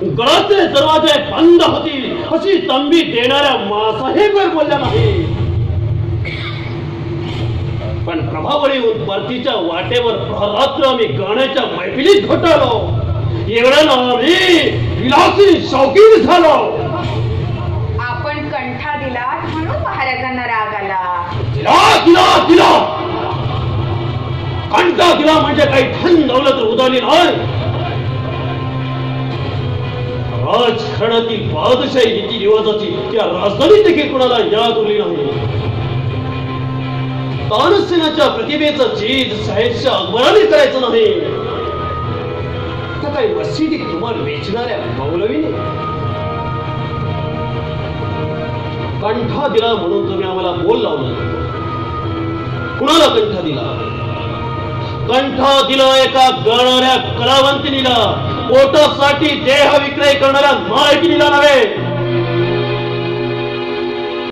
गडाचे दरवाजे बंद होतील अशी तंबी देणाऱ्या मासाहेबवर बोलल्या नाही. पण प्रभावळी परतीच्या वाटेवर रात्र आम्ही गाण्याच्या मैफिलीत घोटाळलो. एवढ्याला आम्ही विलासी शौकीन झालो. आपण कंठा दिला म्हणून महाराजांना राग आला. दिला दिला दिला कंठा दिला म्हणजे काही धन दौलत उदाली नाही. राजघराण्यातील बादशाही रीती रिवाजाची त्या राजधानीत देखील कुणाला याद उरली नाही. तानसेनाच्या प्रतिभेचं चीज साहेबच्या अकबराने करायचं नाही. आता काही मशिदीत तुम्हाला वेचणाऱ्या मौलवीने कंठा दिला म्हणून तुम्ही आम्हाला बोल लावला. कुणाला कंठा दिला? कंठा दिला एका गाणाऱ्या कलावंतिनीला, पोटासाठी देह विक्रय करणाऱ्या नायकिनीला नव्हे.